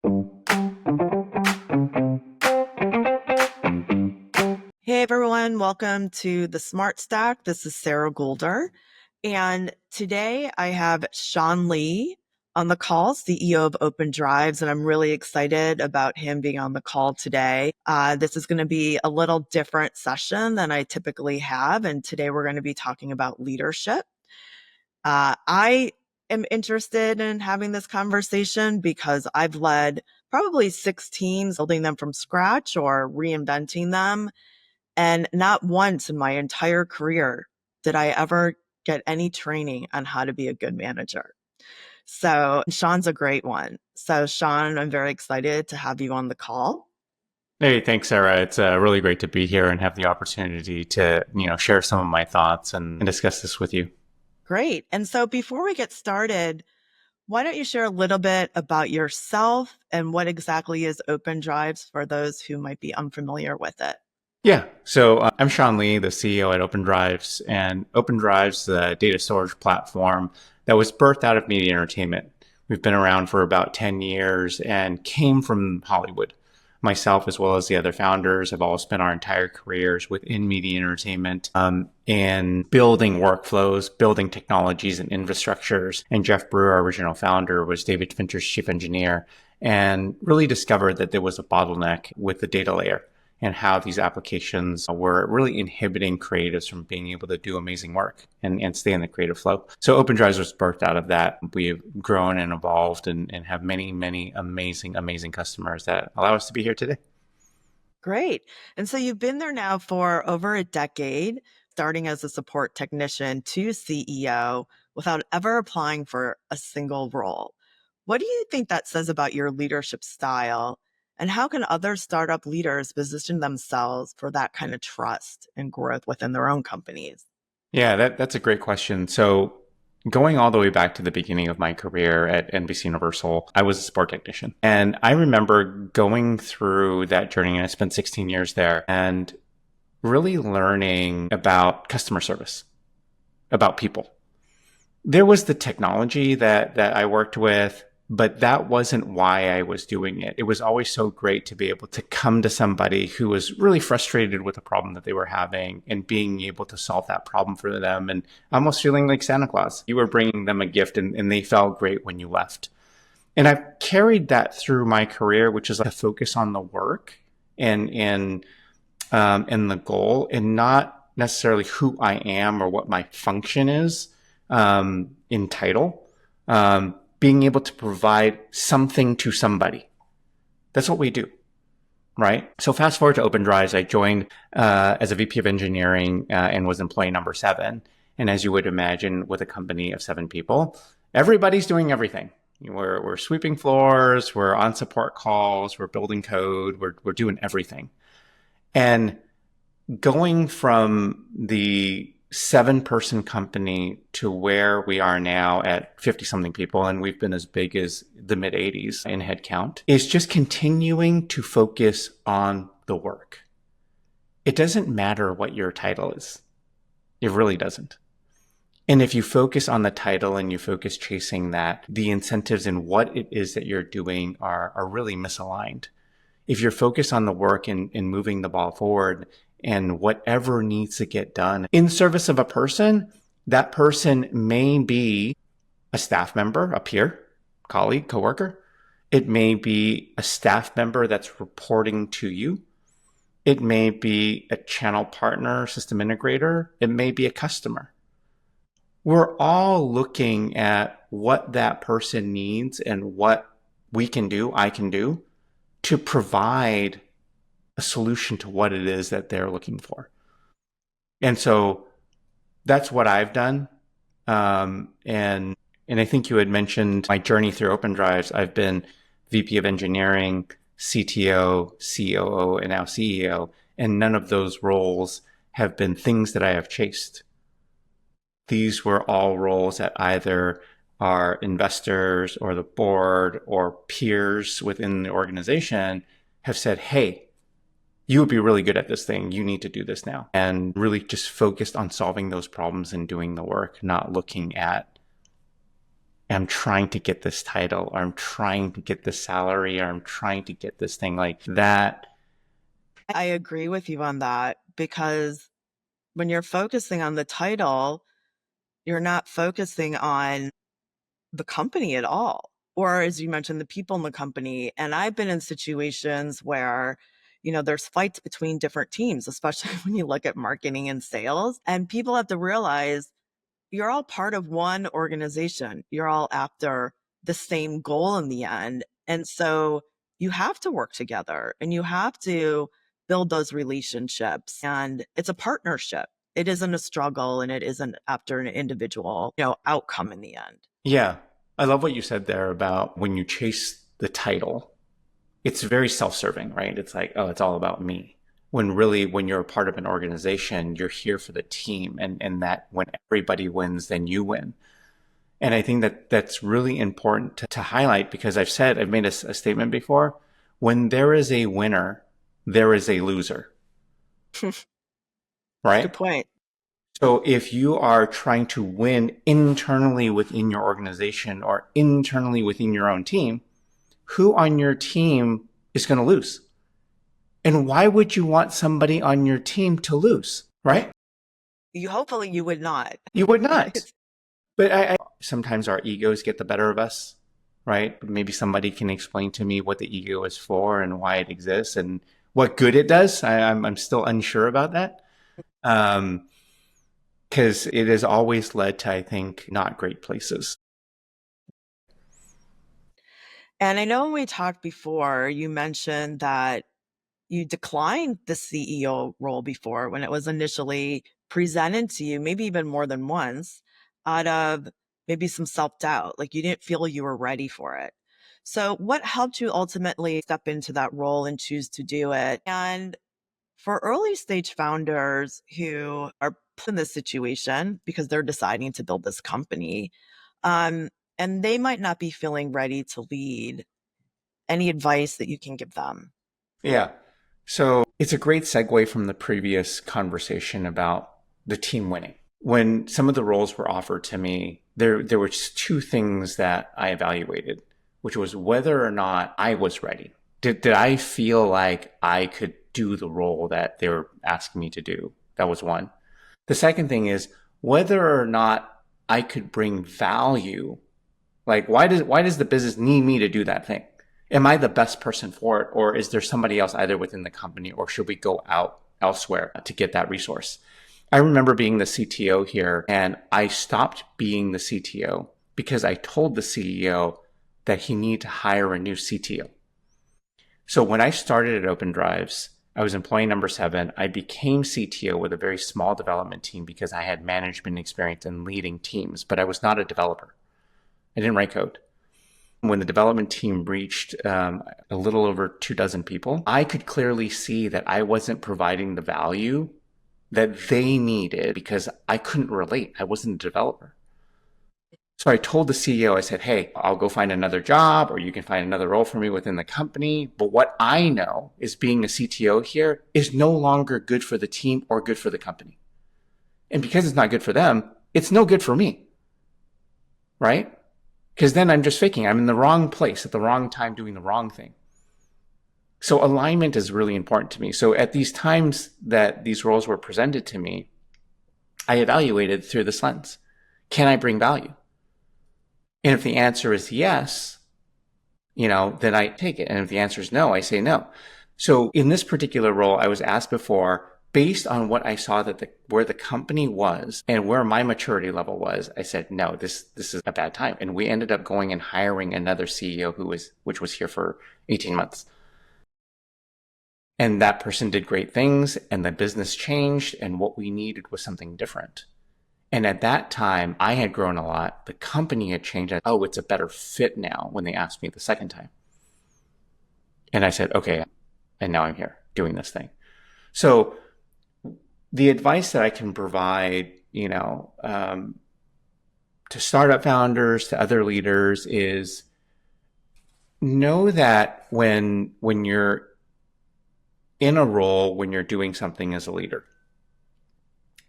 Hey everyone, welcome to the Smart Stack. This is Sara Goulder. And today I have Sean Lee on the call, CEO of OpenDrives, and I'm really excited about him being on the call today. This is going to be a little different session than I typically have, and today we're going to be talking about leadership. I am interested in having this conversation because I've led probably 6 teams, building them from scratch or reinventing them. And not once in my entire career did I ever get any training on how to be a good manager. So Sean's a great one. So Sean, I'm very excited to have you on the call. Hey, thanks, Sarah. It's really great to be here and have the opportunity to, share some of my thoughts and discuss this with you. Great. And so before we get started, why don't you share a little bit about yourself and what exactly is OpenDrives for those who might be unfamiliar with it? Yeah, so I'm Sean Lee, the CEO at OpenDrives, and OpenDrives, the data storage platform that was birthed out of media entertainment. We've been around for about 10 years and came from Hollywood. Myself, as well as the other founders, have all spent our entire careers within media entertainment and building workflows, building technologies and infrastructures. And Jeff Brewer, our original founder, was David Fincher's chief engineer and really discovered that there was a bottleneck with the data layer and how these applications were really inhibiting creatives from being able to do amazing work and stay in the creative flow. So OpenDrives was birthed out of that. We've grown and evolved and have many, many amazing customers that allow us to be here today. Great. And so you've been there now for over a decade, starting as a support technician to CEO without ever applying for a single role. What do you think that says about your leadership style? And how can other startup leaders position themselves for that kind of trust and growth within their own companies? Yeah, that's a great question. So going all the way back to the beginning of my career at NBC Universal, I was a support technician. And I remember going through that journey, and I spent 16 years there, and really learning about customer service, about people. There was the technology that I worked with, but that wasn't why I was doing it. It was always so great to be able to come to somebody who was really frustrated with the problem that they were having and being able to solve that problem for them and almost feeling like Santa Claus. You were bringing them a gift and they felt great when you left. And I've carried that through my career, which is a focus on the work and the goal and not necessarily who I am or what my function is in title. Being able to provide something to somebody. That's what we do, right? So fast forward to OpenDrives, I joined as a VP of engineering and was employee number 7. And as you would imagine, with a company of 7 people, everybody's doing everything. We're sweeping floors, we're on support calls, we're building code, we're doing everything. And going from the 7-person company to where we are now at 50 something people, and we've been as big as the mid 80s in headcount, is just continuing to focus on the work. It doesn't matter what your title is. It really doesn't. And if you focus on the title and you focus chasing that, the incentives in what it is that you're doing are really misaligned. If you're focused on the work and moving the ball forward, and whatever needs to get done in service of a person, that person may be a staff member, a peer, colleague, coworker. It may be a staff member that's reporting to you. It may be a channel partner, system integrator. It may be a customer. We're all looking at what that person needs and what we can do, I can do to provide a solution to what it is that they're looking for. And so that's what I've done. And I think you had mentioned my journey through OpenDrives. I've been VP of engineering, CTO, COO, and now CEO. And none of those roles have been things that I have chased. These were all roles that either our investors or the board or peers within the organization have said, hey, you would be really good at this thing. You need to do this now. And really just focused on solving those problems and doing the work, not looking at I'm trying to get this title, or I'm trying to get this salary, or I'm trying to get this thing like that. I agree with you on that because when you're focusing on the title, you're not focusing on the company at all. Or as you mentioned, the people in the company. And I've been in situations where, there's fights between different teams, especially when you look at marketing and sales. And people have to realize you're all part of one organization. You're all after the same goal in the end. And so you have to work together and you have to build those relationships. And it's a partnership. It isn't a struggle and it isn't after an individual, outcome in the end. Yeah. I love what you said there about when you chase the title, it's very self-serving, right? It's like, oh, it's all about me. When really, when you're a part of an organization, you're here for the team, and that when everybody wins, then you win. And I think that that's really important to highlight because I've made a statement before. When there is a winner, there is a loser, Good right? point. So if you are trying to win internally within your organization or internally within your own team, who on your team is going to lose? And why would you want somebody on your team to lose, right? Hopefully you would not. You would not. But sometimes our egos get the better of us, right? Maybe somebody can explain to me what the ego is for and why it exists and what good it does. I'm still unsure about that. Because it has always led to, I think, not great places. And I know when we talked before, you mentioned that you declined the CEO role before when it was initially presented to you, maybe even more than once, out of maybe some self doubt. Like you didn't feel you were ready for it. So, what helped you ultimately step into that role and choose to do it? And for early stage founders who are put in this situation because they're deciding to build this company, um, and they might not be feeling ready to lead, any advice that you can give them? Yeah. So it's a great segue from the previous conversation about the team winning. When some of the roles were offered to me, there were just two things that I evaluated, which was whether or not I was ready. Did I feel like I could do the role that they were asking me to do? That was one. The second thing is whether or not I could bring value. Like why does the business need me to do that thing? Am I the best person for it, or is there somebody else either within the company, or should we go out elsewhere to get that resource? I remember being the CTO here, and I stopped being the CTO because I told the CEO that he needed to hire a new CTO. So when I started at OpenDrives, I was employee number 7. I became CTO with a very small development team because I had management experience in leading teams, but I was not a developer. I didn't write code. When the development team reached a little over 24 people, I could clearly see that I wasn't providing the value that they needed because I couldn't relate. I wasn't a developer. So I told the CEO, I said, hey, I'll go find another job or you can find another role for me within the company. But what I know is being a CTO here is no longer good for the team or good for the company. And because it's not good for them, it's no good for me, right? Because then I'm just faking. I'm in the wrong place at the wrong time doing the wrong thing. So alignment is really important to me. So at these times that these roles were presented to me, I evaluated through this lens. Can I bring value? And if the answer is yes, then I take it. And if the answer is no, I say no. So in this particular role, I was asked before, based on what I saw that where the company was and where my maturity level was, I said, no, this is a bad time. And we ended up going and hiring another CEO which was here for 18 months. And that person did great things and the business changed and what we needed was something different. And at that time, I had grown a lot. The company had changed. Oh, it's a better fit now when they asked me the second time. And I said, okay. And now I'm here doing this thing. So the advice that I can provide, to startup founders, to other leaders is know that when you're in a role, when you're doing something as a leader,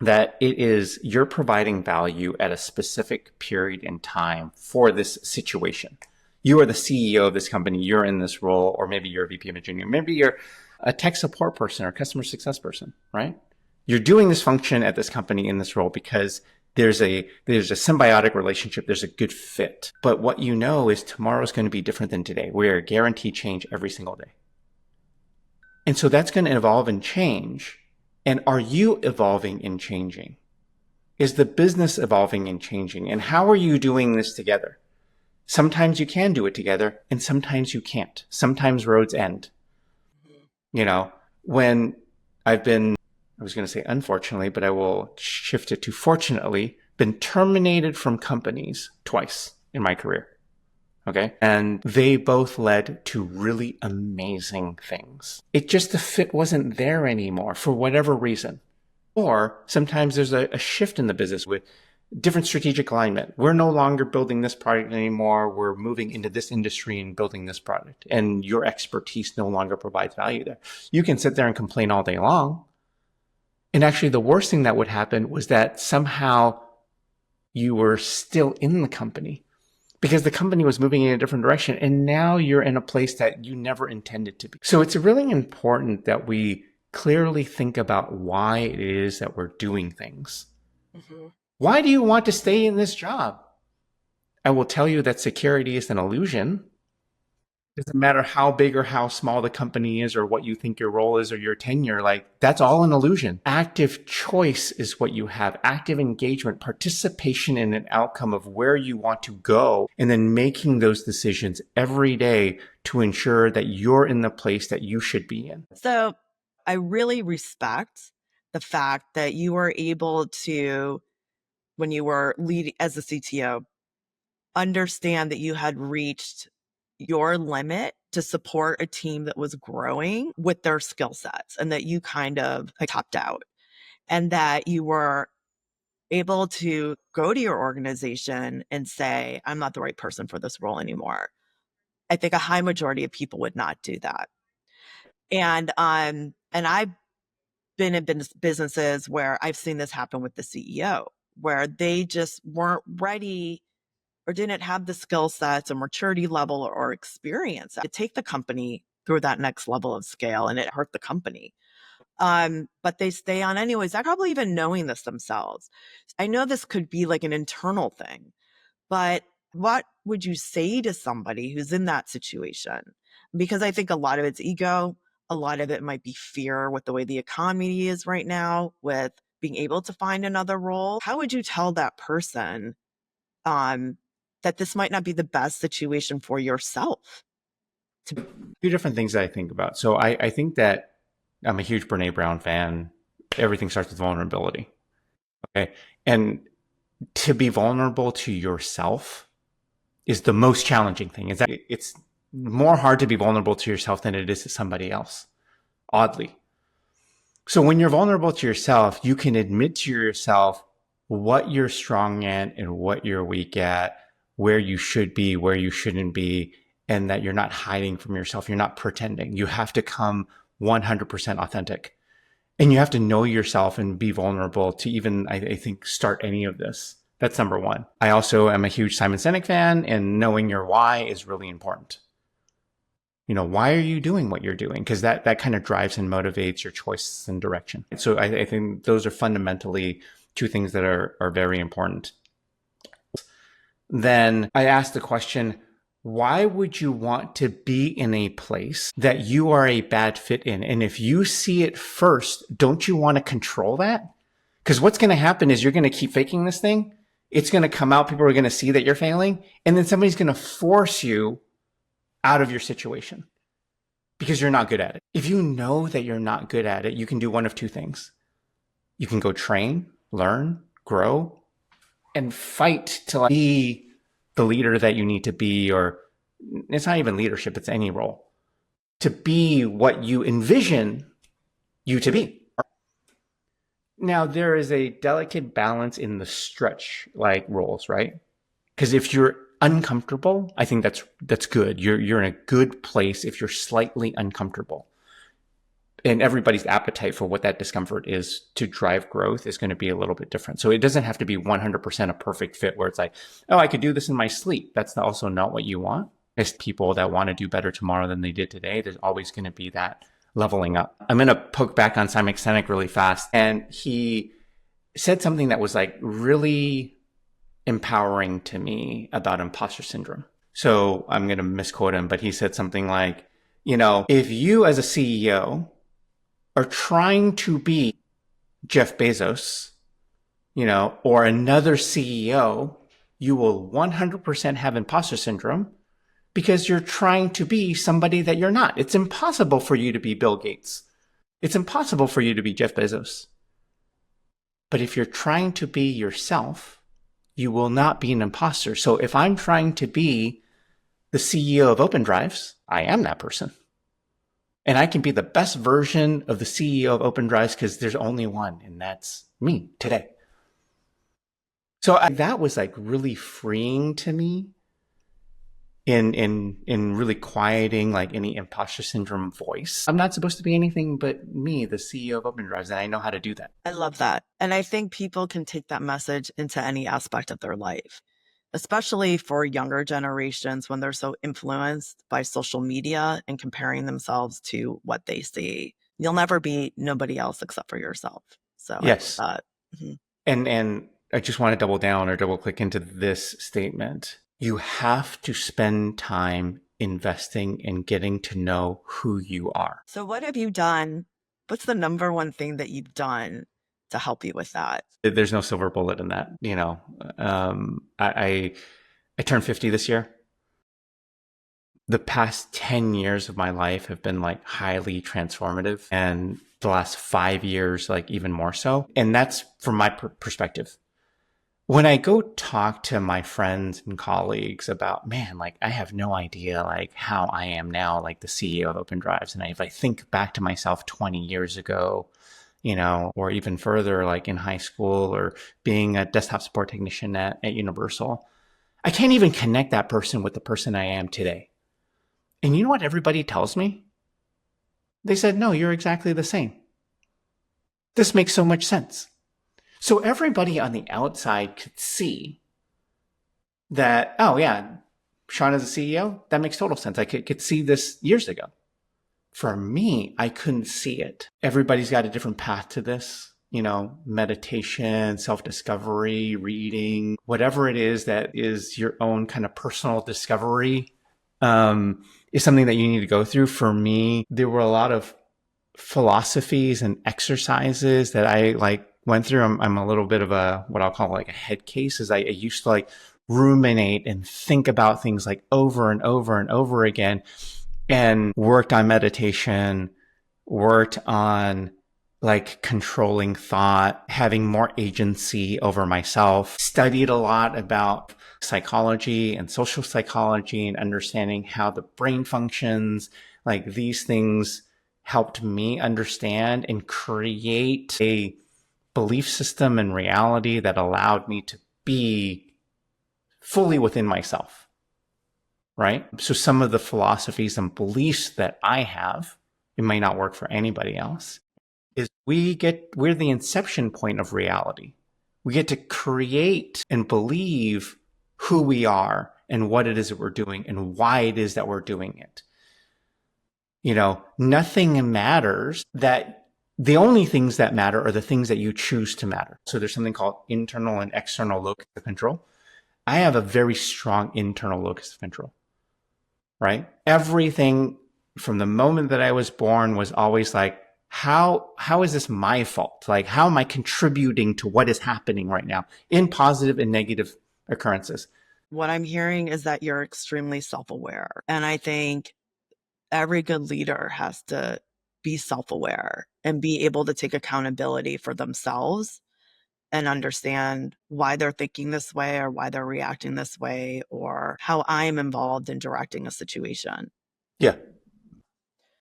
that it is you're providing value at a specific period in time for this situation. You are the CEO of this company, you're in this role, or maybe you're a VP of engineering, maybe you're a tech support person or customer success person, right? You're doing this function at this company in this role because there's a symbiotic relationship, there's a good fit. But what you know is tomorrow's going to be different than today. We are guaranteed change every single day. And so that's going to evolve and change. And are you evolving and changing? Is the business evolving and changing? And how are you doing this together? Sometimes you can do it together and sometimes you can't. Sometimes roads end. You know, when I've been, I was going to say unfortunately, but I will shift it to fortunately, been terminated from companies twice in my career. Okay. And they both led to really amazing things. It just, the fit wasn't there anymore for whatever reason. Or sometimes there's a shift in the business with different strategic alignment. We're no longer building this product anymore. We're moving into this industry and building this product. And your expertise no longer provides value there. You can sit there and complain all day long. And actually, the worst thing that would happen was that somehow you were still in the company because the company was moving in a different direction. And now you're in a place that you never intended to be. So it's really important that we clearly think about why it is that we're doing things. Mm-hmm. Why do you want to stay in this job? I will tell you that security is an illusion. It doesn't matter how big or how small the company is or what you think your role is or your tenure, like that's all an illusion. Active choice is what you have. Active engagement, participation in an outcome of where you want to go, and then making those decisions every day to ensure that you're in the place that you should be in. So I really respect the fact that you were able to, when you were leading as a CTO, understand that you had reached your limit to support a team that was growing with their skill sets, and that you kind of topped out, and that you were able to go to your organization and say, I'm not the right person for this role anymore. I think a high majority of people would not do that. And I've been in businesses where I've seen this happen with the CEO, where they just weren't ready or didn't have the skill sets or maturity level or experience to take the company through that next level of scale, and it hurt the company. But they stay on anyways. They're probably even knowing this themselves. I know this could be like an internal thing, but what would you say to somebody who's in that situation? Because I think a lot of it's ego. A lot of it might be fear with the way the economy is right now, with being able to find another role. How would you tell that person that this might not be the best situation for yourself? Two different things that I think about. So I think that I'm a huge Brene Brown fan. Everything starts with vulnerability. Okay. And to be vulnerable to yourself is the most challenging thing. Is that it's more hard to be vulnerable to yourself than it is to somebody else, oddly. So when you're vulnerable to yourself, you can admit to yourself what you're strong at and what you're weak at, where you should be, where you shouldn't be, and that you're not hiding from yourself. You're not pretending. You have to come 100% authentic. And you have to know yourself and be vulnerable to even, I think, start any of this. That's number one. I also am a huge Simon Sinek fan, and knowing your why is really important. You know, why are you doing what you're doing? Because that kind of drives and motivates your choices and direction. So I think those are fundamentally two things that are very important. Then I asked the question, why would you want to be in a place that you are a bad fit in? And if you see it first, don't you want to control that? Because what's going to happen is you're going to keep faking this thing. It's going to come out. People are going to see that you're failing. And then somebody's going to force you out of your situation because you're not good at it. If you know that you're not good at it, you can do one of two things. You can go train, learn, grow, and fight to be the leader that you need to be, or it's not even leadership, it's any role, to be what you envision you to be. Now, there is a delicate balance in the stretch like roles, right? Because if you're uncomfortable, I think that's good. You're in a good place if you're slightly uncomfortable. And everybody's appetite for what that discomfort is to drive growth is going to be a little bit different. So it doesn't have to be 100% a perfect fit where it's like, oh, I could do this in my sleep. That's also not what you want. It's people that want to do better tomorrow than they did today. There's always going to be that leveling up. I'm going to poke back on Simon Sinek really fast. And he said something that was like really empowering to me about imposter syndrome. So I'm going to misquote him, but he said something like, if you as a CEO are trying to be Jeff Bezos, or another CEO, you will 100% have imposter syndrome because you're trying to be somebody that you're not. It's impossible for you to be Bill Gates. It's impossible for you to be Jeff Bezos. But if you're trying to be yourself, you will not be an imposter. So if I'm trying to be the CEO of OpenDrives, I am that person. And I can be the best version of the CEO of OpenDrives because there's only one, and that's me today. So that was like really freeing to me in really quieting like any imposter syndrome voice. I'm not supposed to be anything but me, the CEO of OpenDrives, and I know how to do that. I love that. And I think people can take that message into any aspect of their life, especially for younger generations when they're so influenced by social media and comparing themselves to what they see. You'll never be nobody else except for yourself. So I love Yes. that. Mhm. And I just want to double down or double click into this statement. You have to spend time investing in getting to know who you are. So what have you done? What's the number one thing that you've done to help you with that? There's no silver bullet in that. I turned 50 this year. The past 10 years of my life have been like highly transformative, and the last 5 years, like even more so. And that's from my perspective. When I go talk to my friends and colleagues about, man, like I have no idea like how I am now, like the CEO of OpenDrives. And if I think back to myself 20 years ago, or even further, like in high school or being a desktop support technician at Universal, I can't even connect that person with the person I am today. And you know what everybody tells me? They said, no, you're exactly the same. This makes so much sense. So everybody on the outside could see that, oh yeah, Sean is a CEO. That makes total sense. I could see this years ago. For me, I couldn't see it. Everybody's got a different path to this, meditation, self-discovery, reading, whatever it is that is your own kind of personal discovery, is something that you need to go through. For me, there were a lot of philosophies and exercises that I like went through. I'm a little bit of what I'll call like a head case, is I used to like ruminate and think about things like over and over and over again, and worked on meditation, worked on like controlling thought, having more agency over myself, studied a lot about psychology and social psychology and understanding how the brain functions. Like these things helped me understand and create a belief system and reality that allowed me to be fully within myself. Right? So some of the philosophies and beliefs that I have, it may not work for anybody else, is we're the inception point of reality. We get to create and believe who we are and what it is that we're doing and why it is that we're doing it. Nothing matters. That the only things that matter are the things that you choose to matter. So there's something called internal and external locus of control. I have a very strong internal locus of control. Right? Everything from the moment that I was born was always like, how is this my fault? Like, how am I contributing to what is happening right now in positive and negative occurrences? What I'm hearing is that you're extremely self-aware. And I think every good leader has to be self-aware and be able to take accountability for themselves and understand why they're thinking this way or why they're reacting this way or how I'm involved in directing a situation. Yeah.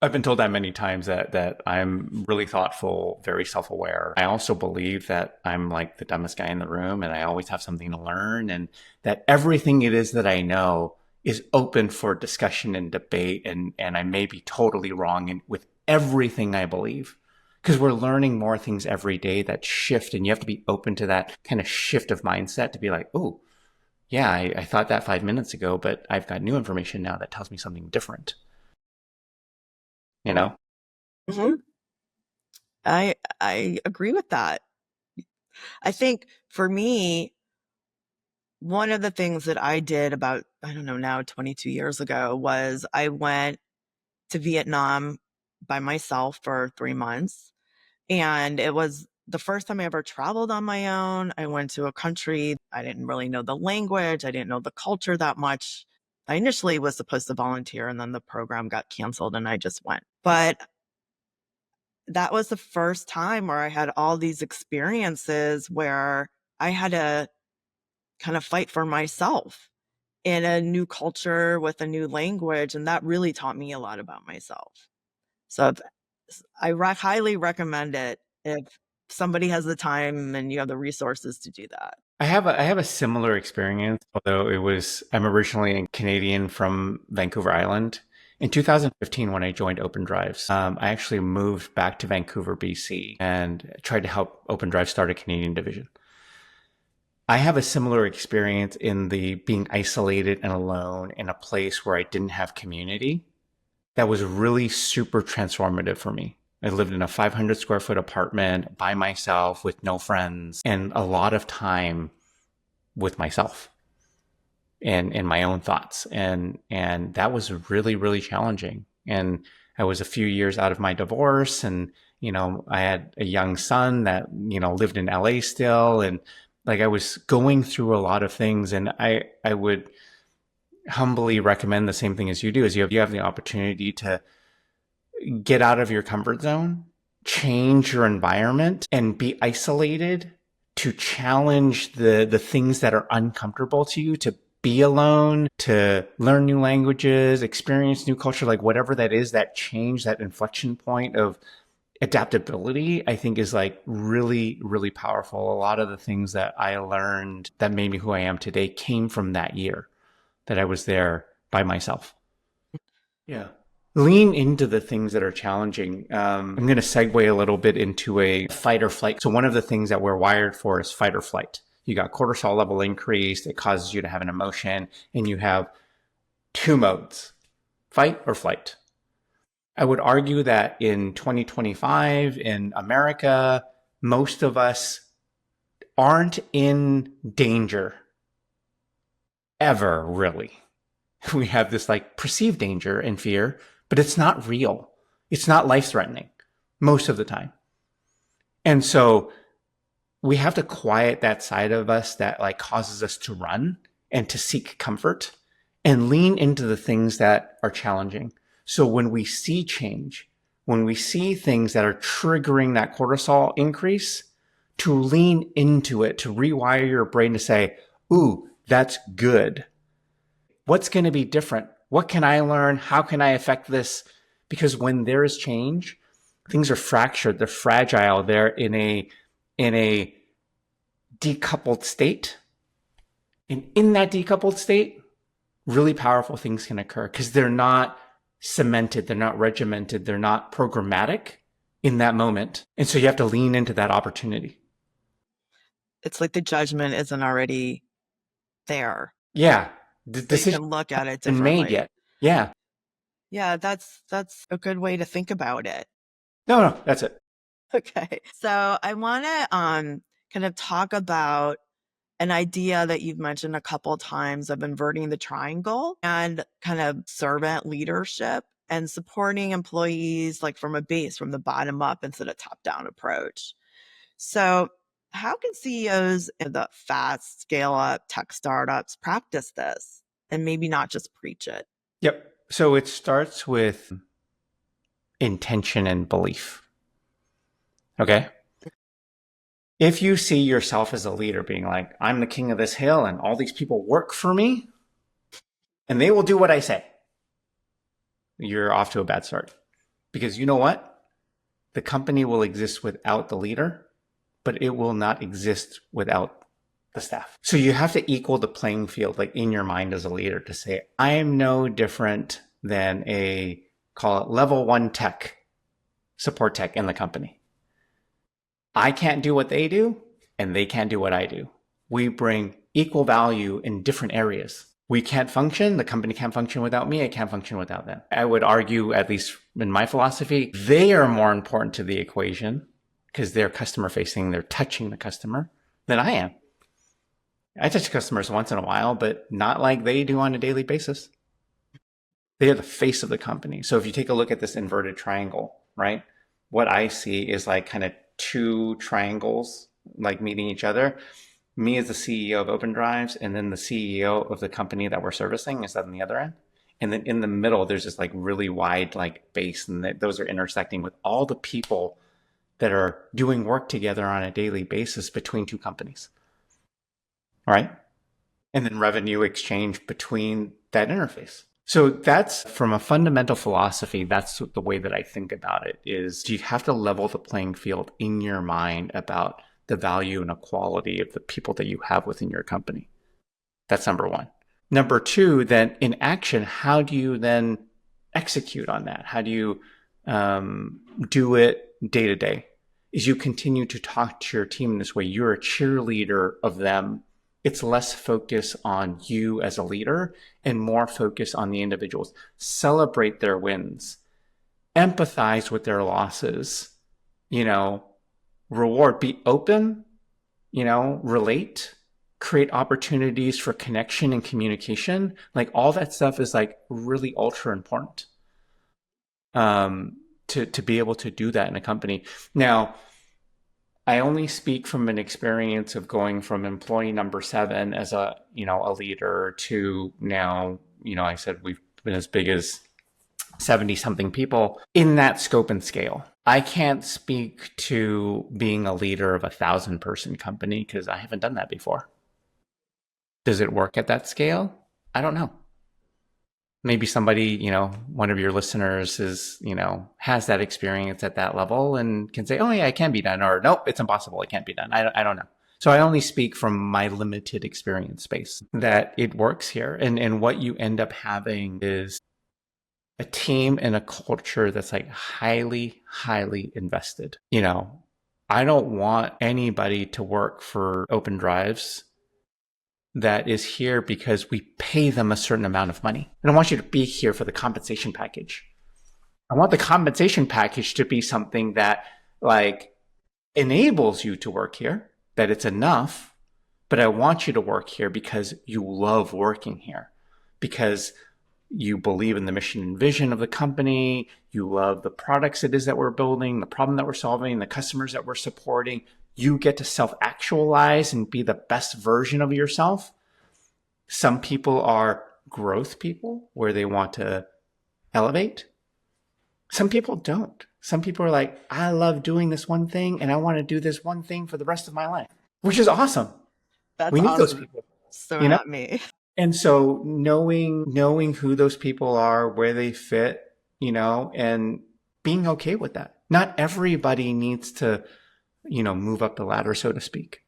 I've been told that many times that I'm really thoughtful, very self-aware. I also believe that I'm like the dumbest guy in the room and I always have something to learn, and that everything it is that I know is open for discussion and debate, and I may be totally wrong with everything I believe. Because we're learning more things every day that shift, and you have to be open to that kind of shift of mindset to be like, oh, yeah, I thought that 5 minutes ago, but I've got new information now that tells me something different, you know? Mhm. I agree with that. I think for me, one of the things that I did about, I don't know, now 22 years ago was I went to Vietnam by myself for 3 months. And it was the first time I ever traveled on my own. I went to a country, I didn't really know the language, I didn't know the culture that much. I initially was supposed to volunteer and then the program got canceled and I just went. But that was the first time where I had all these experiences where I had to kind of fight for myself in a new culture with a new language. And that really taught me a lot about myself. So highly recommend it if somebody has the time and you have the resources to do that. I have a similar experience, although I'm originally Canadian from Vancouver Island. In 2015, when I joined OpenDrives, I actually moved back to Vancouver, BC, and tried to help OpenDrive start a Canadian division. I have a similar experience in the being isolated and alone in a place where I didn't have community. That was really super transformative for me. I lived in a 500 square foot apartment by myself with no friends and a lot of time with myself and my own thoughts. And that was really, really challenging. And I was a few years out of my divorce, and, I had a young son that, lived in LA still. And like I was going through a lot of things, and I would humbly recommend the same thing as you do is you have the opportunity to get out of your comfort zone, change your environment, and be isolated to challenge the things that are uncomfortable to you, to be alone, to learn new languages, experience new culture, like whatever that is, that change, that inflection point of adaptability, I think is like really, really powerful. A lot of the things that I learned that made me who I am today came from that year that I was there by myself. Yeah. Lean into the things that are challenging. I'm going to segue a little bit into a fight or flight. So one of the things that we're wired for is fight or flight. You got cortisol level increased. It causes you to have an emotion, and you have two modes, fight or flight. I would argue that in 2025 in America, most of us aren't in danger ever, really. We have this like perceived danger and fear, but it's not real. It's not life threatening most of the time. And so we have to quiet that side of us that like causes us to run and to seek comfort and lean into the things that are challenging. So when we see change, when we see things that are triggering that cortisol increase, to lean into it, to rewire your brain to say, ooh, that's good. What's going to be different? What can I learn? How can I affect this? Because when there is change, things are fractured, they're fragile, they're in a decoupled state. And in that decoupled state, really powerful things can occur because they're not cemented, they're not regimented, they're not programmatic in that moment. And so you have to lean into that opportunity. It's like the judgment isn't already there. Yeah. The So you decision can look at it hasn't been made differently. yet. Yeah. Yeah, that's a good way to think about it. No, that's it. Okay. So I want to kind of talk about an idea that you've mentioned a couple of times of inverting the triangle and kind of servant leadership and supporting employees like from a base, from the bottom up instead of top down approach. So how can CEOs in the fast scale up tech startups practice this and maybe not just preach it? Yep. So it starts with intention and belief. Okay. If you see yourself as a leader being like, I'm the king of this hill and all these people work for me and they will do what I say, you're off to a bad start. Because you know what? The company will exist without the leader, but it will not exist without the staff. So you have to equal the playing field, like in your mind as a leader, to say, I am no different than a, call it level one tech support tech in the company. I can't do what they do, and they can't do what I do. We bring equal value in different areas. We can't function, the company can't function without me, I can't function without them. I would argue, at least in my philosophy, they are more important to the equation because they're customer facing, they're touching the customer than I am. I touch customers once in a while, but not like they do on a daily basis. They are the face of the company. So if you take a look at this inverted triangle, right? What I see is like kind of two triangles like meeting each other. Me as the CEO of OpenDrives, and then the CEO of the company that we're servicing is on the other end. And then in the middle, there's this like really wide like base, and those are intersecting with all the people that are doing work together on a daily basis between two companies. All right. And then revenue exchange between that interface. So that's from a fundamental philosophy. That's the way that I think about it is you have to level the playing field in your mind about the value and equality of the people that you have within your company. That's number one. Number two, then in action, how do you then execute on that? How do you do it day to day? Is you continue to talk to your team in this way. You're a cheerleader of them. It's less focus on you as a leader and more focus on the individuals. Celebrate their wins, empathize with their losses, reward, be open, relate, create opportunities for connection and communication. Like all that stuff is like really ultra important to be able to do that in a company. Now, I only speak from an experience of going from employee number 7 as a leader to now, I said we've been as big as 70 something people in that scope and scale. I can't speak to being a leader of 1,000-person company because I haven't done that before. Does it work at that scale? I don't know. Maybe somebody, one of your listeners has that experience at that level and can say, oh yeah, it can be done, or nope, it's impossible. It can't be done. I don't know. So I only speak from my limited experience space that it works here. And what you end up having is a team and a culture that's like highly, highly invested. I don't want anybody to work for OpenDrives that is here because we pay them a certain amount of money. I don't want you to be here for the compensation package. I want the compensation package to be something that like enables you to work here, that it's enough, but I want you to work here because you love working here, because you believe in the mission and vision of the company, you love the products it is that we're building, the problem that we're solving, the customers that we're supporting. You get to self-actualize and be the best version of yourself. Some people are growth people where they want to elevate. Some people don't. Some people are like, I love doing this one thing and I want to do this one thing for the rest of my life, which is awesome. That's We need those awesome. people, So not me. And so knowing who those people are, where they fit, and being okay with that. Not everybody needs to move up the ladder, so to speak.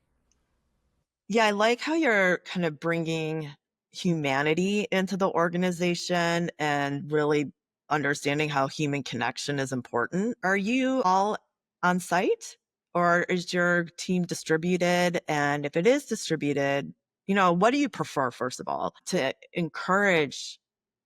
Yeah, I like how you're kind of bringing humanity into the organization and really understanding how human connection is important. Are you all on site or is your team distributed? And if it is distributed, what do you prefer, first of all, to encourage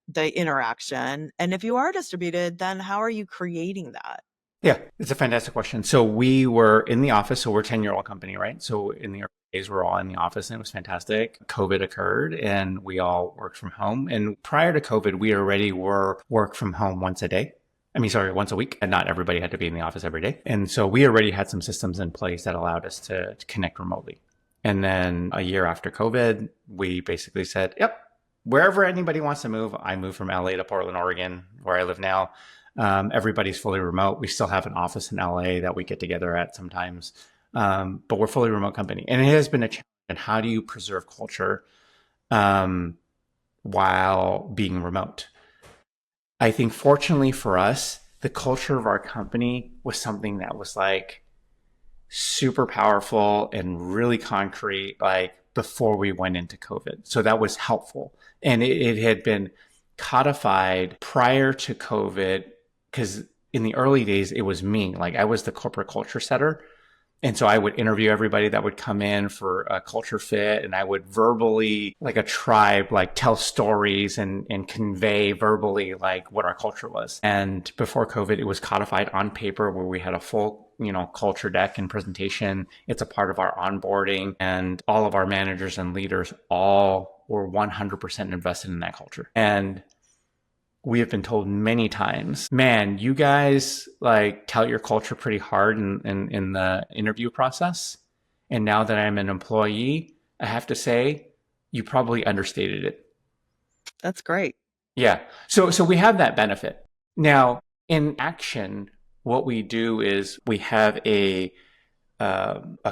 the interaction? And if you are distributed, then how are you creating that? Yeah, it's a fantastic question. So we were in the office. So we're a 10-year-old company, right? So in the early days, we're all in the office and it was fantastic. COVID occurred and we all worked from home. And prior to COVID, we already were work from home once a week. And not everybody had to be in the office every day. And so we already had some systems in place that allowed us to connect remotely. And then a year after COVID, we basically said, yep, wherever anybody wants to move. I moved from LA to Portland, Oregon, where I live now. Everybody's fully remote. We still have an office in LA that we get together at sometimes, but we're a fully remote company. And it has been a challenge. And how do you preserve culture while being remote? I think fortunately for us, the culture of our company was something that was like super powerful and really concrete, like before we went into COVID. So that was helpful. And it had been codified prior to COVID because in the early days, it was me. Like I was the corporate culture setter. And so I would interview everybody that would come in for a culture fit, and I would verbally, like a tribe, like tell stories and convey verbally like what our culture was. And before COVID, it was codified on paper where we had a full, culture deck and presentation. It's a part of our onboarding, and all of our managers and leaders all were 100% invested in that culture. And we have been told many times, man, you guys like tout your culture pretty hard in the interview process. And now that I'm an employee, I have to say, you probably understated it. That's great. Yeah. So we have that benefit. Now, in action, what we do is we have a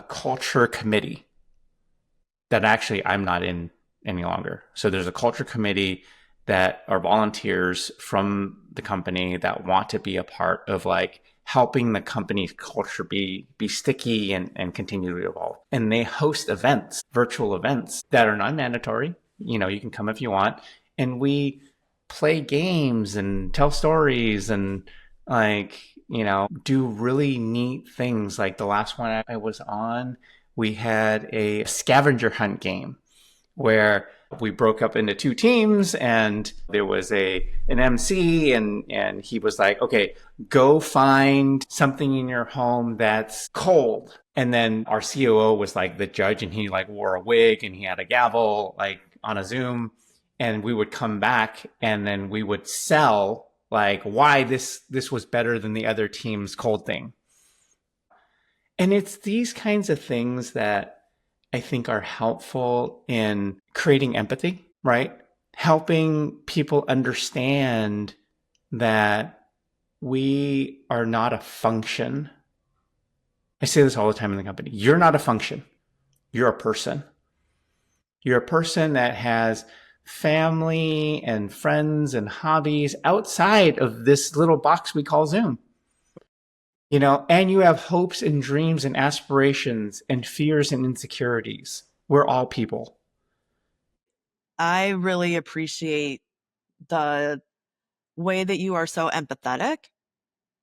culture committee that actually I'm not in any longer. So there's a culture committee that are volunteers from the company that want to be a part of like helping the company's culture be sticky and continue to evolve. And they host events, virtual events that are non-mandatory. You can come if you want. And we play games and tell stories and like, do really neat things. Like the last one I was on, we had a scavenger hunt game where we broke up into two teams, and there was an MC, and he was like, okay, go find something in your home that's cold. And then our COO was like the judge, and he like wore a wig and he had a gavel like on a Zoom, and we would come back and then we would sell like why this was better than the other team's cold thing. And it's these kinds of things that I think are helpful in creating empathy, right? Helping people understand that we are not a function. I say this all the time in the company. You're not a function. You're a person. You're a person that has family and friends and hobbies outside of this little box we call Zoom. And you have hopes and dreams and aspirations and fears and insecurities. We're all people. I really appreciate the way that you are so empathetic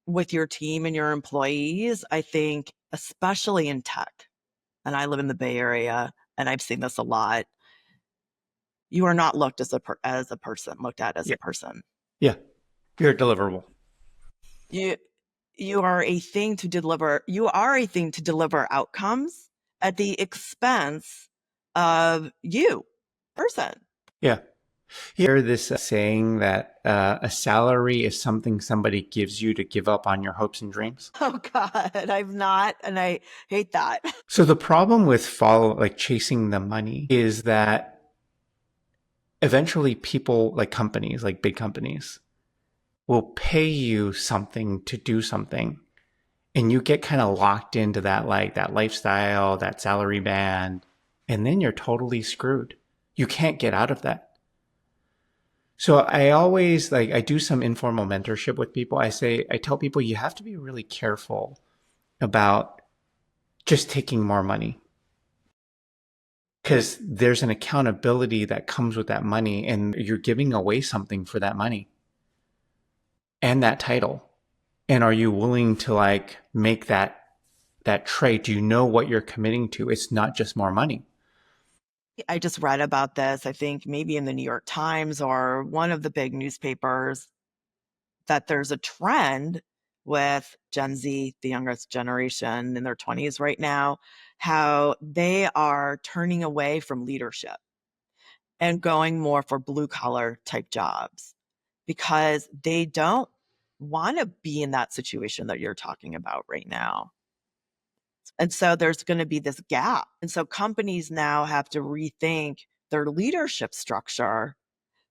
with your team and your employees. I think, especially in tech, and I live in the Bay Area, and I've seen this a lot. You are not looked as a person, looked at as Yeah. a person. Yeah. You're a deliverable. You you are a thing to deliver. You are a thing to deliver outcomes at the expense of you, person. Yeah. You hear this saying that a salary is something somebody gives you to give up on your hopes and dreams. Oh God, I've not, and I hate that. So the problem with chasing the money is that eventually people like companies, like big companies, will pay you something to do something. And you get kind of locked into that lifestyle, that salary band, and then you're totally screwed. You can't get out of that. So I always I do some informal mentorship with people. I tell people you have to be really careful about just taking more money, because there's an accountability that comes with that money, and you're giving away something for that money and that title. And are you willing to make that trade? Do you know what you're committing to? It's not just more money. I just read about this, I think maybe in the New York Times or one of the big newspapers, that there's a trend with Gen Z, the youngest generation in their 20s right now, how they are turning away from leadership and going more for blue collar type jobs because they don't want to be in that situation that you're talking about right now. And so there's going to be this gap. And so companies now have to rethink their leadership structure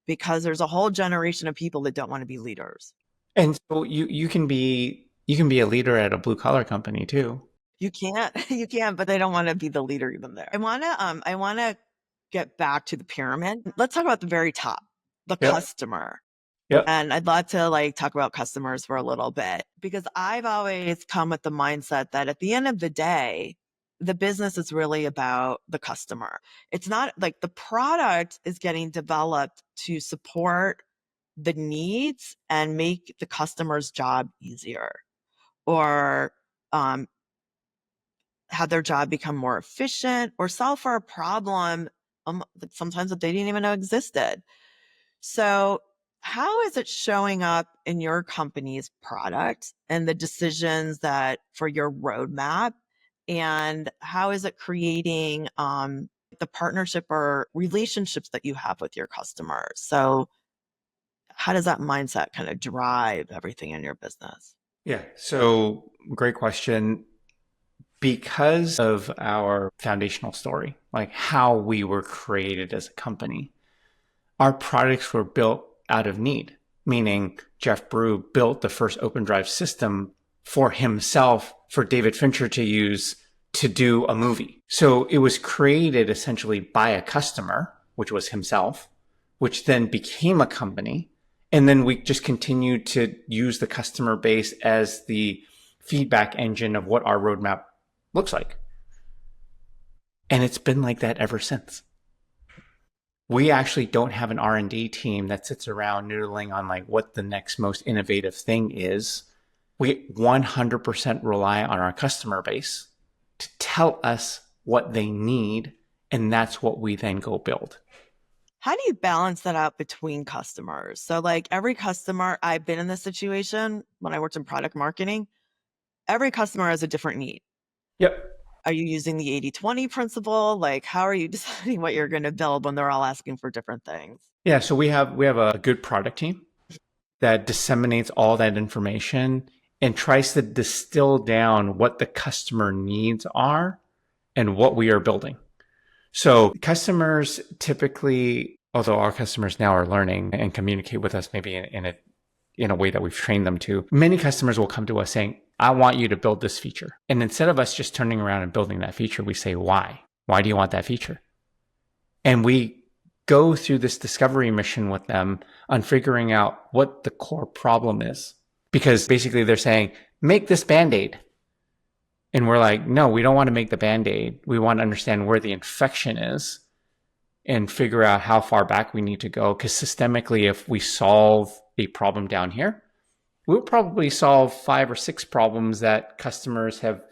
because there's a whole generation of people that don't want to be leaders. And so you can be a leader at a blue collar company too. You can't, you can, but they don't want to be the leader even there. I want to get back to the pyramid. Let's talk about the very top, the Yep. customer. Yep. And I'd love to talk about customers for a little bit because I've always come with the mindset that at the end of the day, the business is really about the customer. It's not like the product is getting developed to support the needs and make the customer's job easier, or um, have their job become more efficient, or solve for a problem sometimes that they didn't even know existed. So, how is it showing up in your company's product and the decisions that for your roadmap? And how is it creating the partnership or relationships that you have with your customers? So, how does that mindset kind of drive everything in your business? Yeah. So great question. Because of our foundational story, like how we were created as a company, our products were built out of need, meaning Jeff Brew built the first OpenDrive system for himself, for David Fincher to use to do a movie. So it was created essentially by a customer, which was himself, which then became a company. And then we just continued to use the customer base as the feedback engine of what our roadmap looks like. And it's been like that ever since. We actually don't have an R&D team that sits around noodling on like what the next most innovative thing is. We 100% rely on our customer base to tell us what they need, and that's what we then go build. How do you balance that out between customers? So, like every customer, I've been in this situation when I worked in product marketing, every customer has a different need. Yep. Are you using the 80/20 principle? Like, how are you deciding what you're going to build when they're all asking for different things? Yeah, so we have a good product team that disseminates all that information and tries to distill down what the customer needs are and what we are building. So customers typically, although our customers now are learning and communicate with us maybe in a way that we've trained them to, many customers will come to us saying, I want you to build this feature. And instead of us just turning around and building that feature, we say, why? Why do you want that feature? And we go through this discovery mission with them on figuring out what the core problem is. Because basically they're saying, make this Band-Aid. And we're like, no, we don't want to make the Band-Aid. We want to understand where the infection is and figure out how far back we need to go. Because systemically, if we solve a problem down here, we'll probably solve 5 or 6 problems that customers have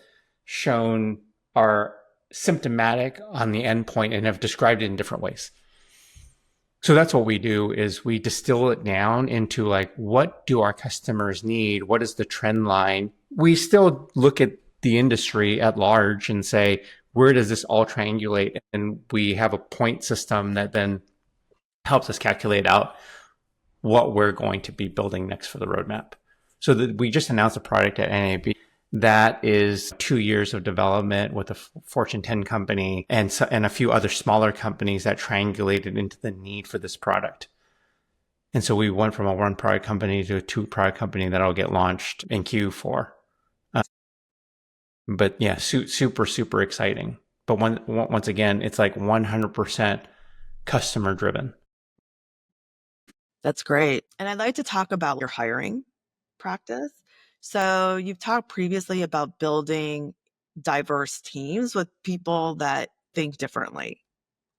shown are symptomatic on the endpoint and have described it in different ways. So that's what we do is we distill it down into like, what do our customers need? What is the trend line? We still look at the industry at large and say, where does this all triangulate? And we have a point system that then helps us calculate out what we're going to be building next for the roadmap. So that we just announced a product at NAB that is 2 years of development with a Fortune 10 company and a few other smaller companies that triangulated into the need for this product. And so we went from a 1 product company to a 2 product company that'll get launched in Q4. But yeah, super, super exciting. But once again, it's like 100% customer driven. That's great. And I'd like to talk about your hiring practice. So, you've talked previously about building diverse teams with people that think differently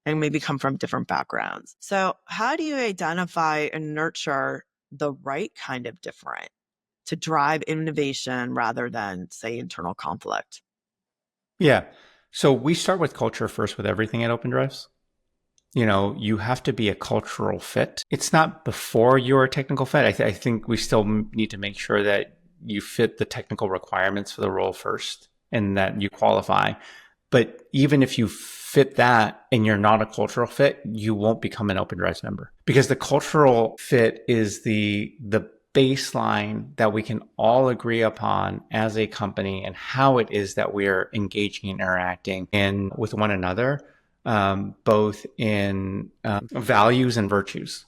and maybe come from different backgrounds. So, how do you identify and nurture the right kind of different to drive innovation rather than, say, internal conflict? Yeah. So we start with culture first with everything at OpenDrives. You know, you have to be a cultural fit. It's not before you're a technical fit. I think we still need to make sure that you fit the technical requirements for the role first and that you qualify. But even if you fit that and you're not a cultural fit, you won't become an OpenDrives member because the cultural fit is the baseline that we can all agree upon as a company and how it is that we're engaging and interacting in with one another, both in values and virtues,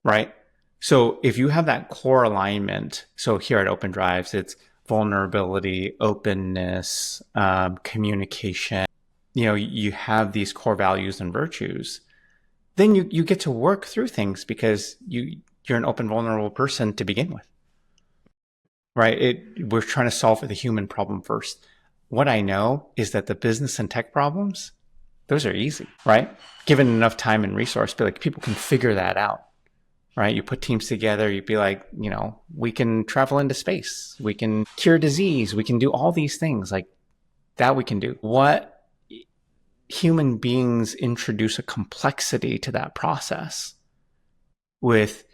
right? So if you have that core alignment, so here at OpenDrives, it's vulnerability, openness, communication, you know, you have these core values and virtues, then you get to work through things because you're an open, vulnerable person to begin with, right? We're trying to solve the human problem first. What I know is that the business and tech problems, those are easy, right? Given enough time and resource, people can figure that out. right? You put teams together, you'd be like, we can travel into space, we can cure disease, we can do all these things like that we can do. What human beings introduce a complexity to that process with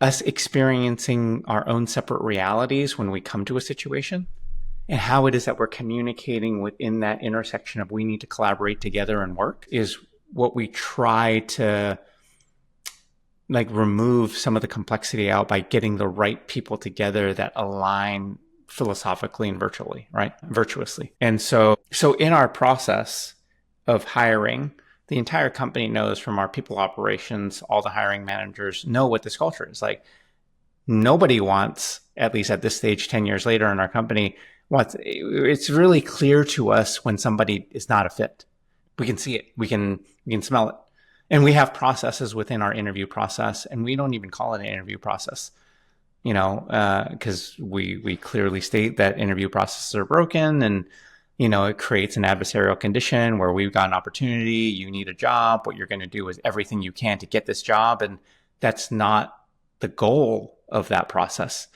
us experiencing our own separate realities when we come to a situation and how it is that we're communicating within that intersection of we need to collaborate together and work is what we try to like remove some of the complexity out by getting the right people together that align philosophically and virtuously. And so in our process of hiring, the entire company knows, from our people operations, all the hiring managers know what this culture is like. Nobody wants, at least at this stage, 10 years later in our company, it's really clear to us when somebody is not a fit. We can see it. We can smell it. And we have processes within our interview process, and we don't even call it an interview process, because we clearly state that interview processes are broken, and, it creates an adversarial condition where we've got an opportunity, you need a job, what you're going to do is everything you can to get this job. And that's not the goal of that process.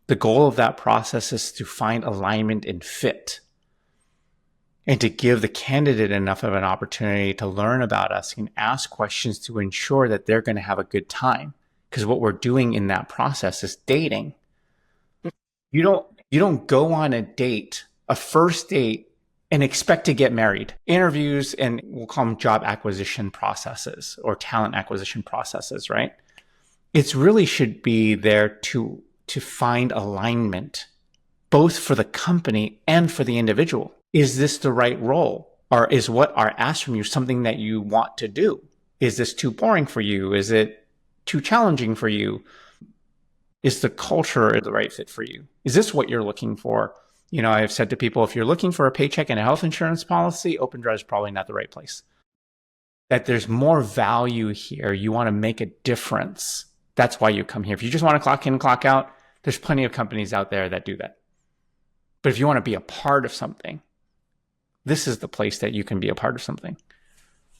The goal of that process is to find alignment and fit, and to give the candidate enough of an opportunity to learn about us and ask questions to ensure that they're going to have a good time. Because what we're doing in that process is dating. You don't go on a first date, and expect to get married. Interviews, and we'll call them job acquisition processes or talent acquisition processes, right? It's really should be there to find alignment, both for the company and for the individual. Is this the right role? Or is what are asked from you something that you want to do? Is this too boring for you? Is it too challenging for you? Is the culture the right fit for you? Is this what you're looking for? I've said to people, if you're looking for a paycheck and a health insurance policy, OpenDrive is probably not the right place. That there's more value here. You want to make a difference. That's why you come here. If you just want to clock in and clock out, there's plenty of companies out there that do that. But if you want to be a part of something, this is the place that you can be a part of something.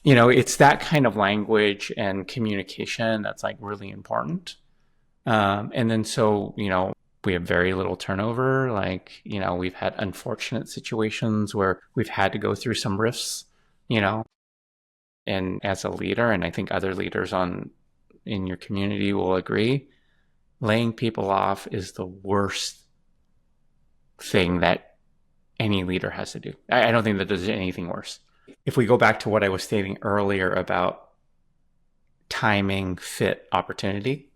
It's that kind of language and communication that's like really important. And then we have very little turnover. We've had unfortunate situations where we've had to go through some rifts, and as a leader, and I think other leaders in your community will agree, laying people off is the worst thing that any leader has to do. I don't think that there's anything worse. If we go back to what I was stating earlier about timing, fit, opportunity,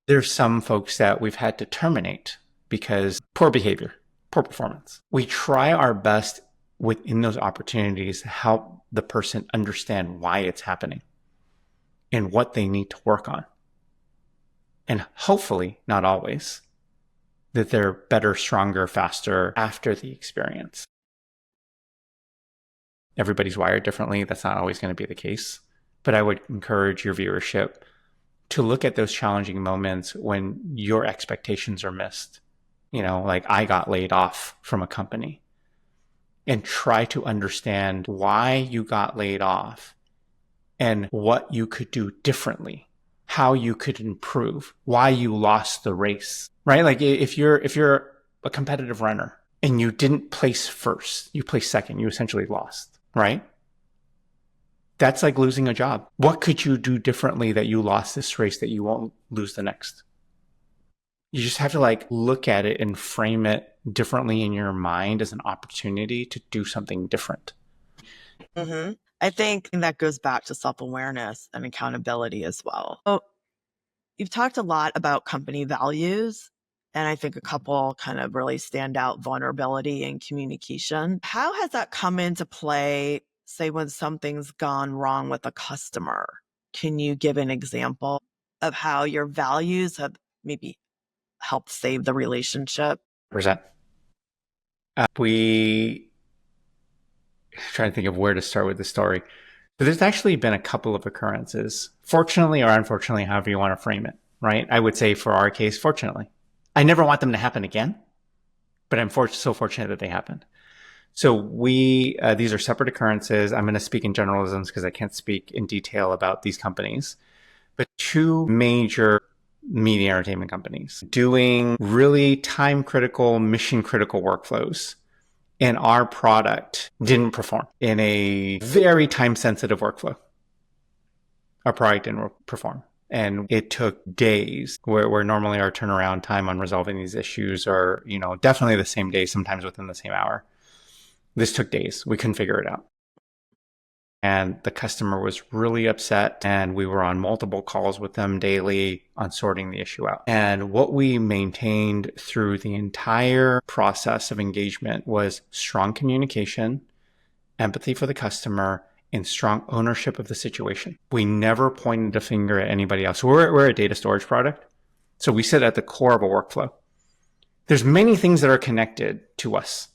there's some folks that we've had to terminate because poor behavior, poor performance. We try our best within those opportunities to help the person understand why it's happening and what they need to work on. And hopefully, not always, that they're better, stronger, faster after the experience. Everybody's wired differently. That's not always going to be the case. But I would encourage your viewership to look at those challenging moments when your expectations are missed. Like I got laid off from a company, and try to understand why you got laid off and what you could do differently, how you could improve, why you lost the race, right? Like if you're a competitive runner and you didn't place first, you placed second, you essentially lost, right? That's like losing a job. What could you do differently that you lost this race that you won't lose the next? You just have to look at it and frame it differently in your mind as an opportunity to do something different. Mm-hmm. I think that goes back to self-awareness and accountability as well. So you've talked a lot about company values, and I think a couple kind of really stand out: vulnerability and communication. How has that come into play, say, when something's gone wrong with a customer? Can you give an example of how your values have maybe helped save the relationship? Present. We trying to think of where to start with the story. But there's actually been a couple of occurrences, fortunately or unfortunately, however you want to frame it, right? I would say for our case, fortunately. I never want them to happen again, but I'm so fortunate that they happened. So these are separate occurrences. I'm going to speak in generalisms because I can't speak in detail about these companies. but two major media entertainment companies doing really time critical, mission critical workflows. And our product didn't perform in a very time sensitive workflow. Our product didn't perform. And it took days where normally our turnaround time on resolving these issues are, definitely the same day, sometimes within the same hour. This took days. We couldn't figure it out. And the customer was really upset, and we were on multiple calls with them daily on sorting the issue out. And what we maintained through the entire process of engagement was strong communication, empathy for the customer, and strong ownership of the situation. We never pointed a finger at anybody else. We're a data storage product, so we sit at the core of a workflow. There's many things that are connected to us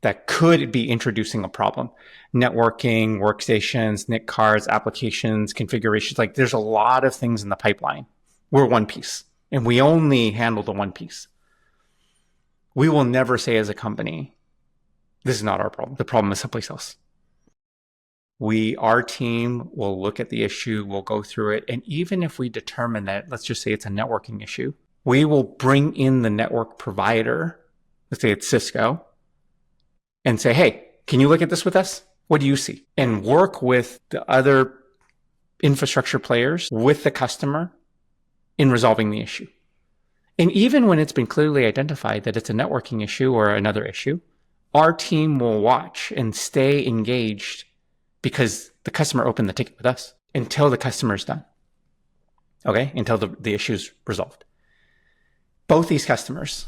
that could be introducing a problem. Networking, workstations, NIC cards, applications, configurations. Like there's a lot of things in the pipeline. We're one piece, and we only handle the one piece. We will never say as a company, this is not our problem. The problem is someplace else. Our team will look at the issue, we'll go through it. And even if we determine that, let's just say it's a networking issue, we will bring in the network provider, let's say it's Cisco, and say, hey, can you look at this with us? What do you see? And work with the other infrastructure players with the customer in resolving the issue. And even when it's been clearly identified that it's a networking issue or another issue, our team will watch and stay engaged because the customer opened the ticket with us until the customer is done. Okay? Until the issue is resolved. Both these customers,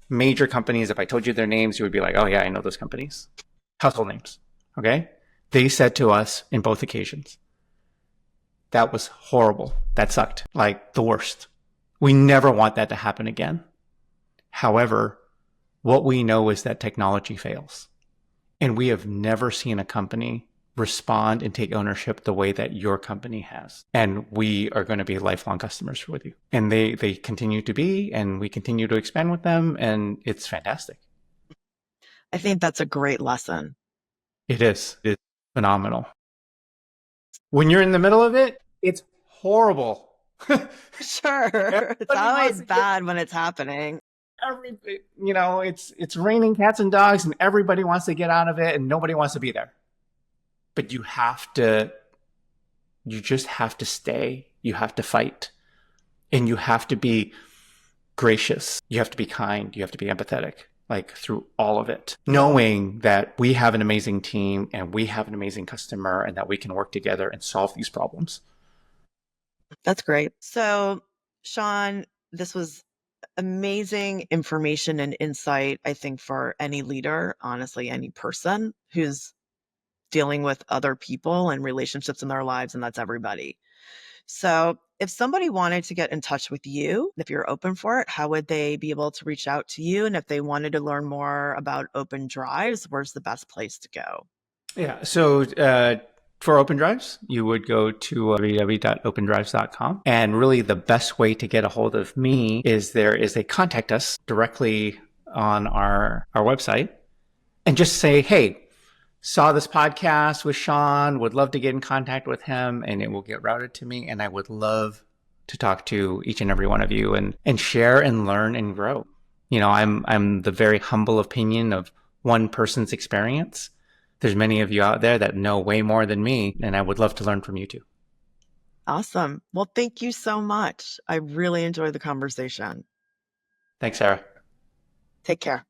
major companies, if I told you their names, you would be like, oh yeah, I know those companies. Household names. Okay? They said to us in both occasions, that was horrible. That sucked. Like the worst. We never want that to happen again. However, what we know is that technology fails. And we have never seen a company respond and take ownership the way that your company has. And we are going to be lifelong customers with you. And they continue to be, and we continue to expand with them. And it's fantastic. I think that's a great lesson. It is. It's phenomenal. When you're in the middle of it, it's horrible. Sure. It's always bad when it's happening. It's raining cats and dogs, and everybody wants to get out of it, and nobody wants to be there. But you just have to stay. You have to fight. And you have to be gracious. You have to be kind. You have to be empathetic, like through all of it. Knowing that we have an amazing team and we have an amazing customer and that we can work together and solve these problems. That's great. So, Sean, this was amazing information and insight, I think, for any leader, honestly, any person who's dealing with other people and relationships in their lives, and that's everybody. So if somebody wanted to get in touch with you, if you're open for it, how would they be able to reach out to you? And if they wanted to learn more about OpenDrives, where's the best place to go? Yeah. So for OpenDrives, you would go to www.opendrives.com. And really the best way to get a hold of me is there is a contact us directly on our website and just say, hey, saw this podcast with Sean, would love to get in contact with him, and it will get routed to me. And I would love to talk to each and every one of you and share and learn and grow. I'm the very humble opinion of one person's experience. There's many of you out there that know way more than me, and I would love to learn from you too. Awesome. Well, thank you so much. I really enjoyed the conversation. Thanks, Sarah. Take care.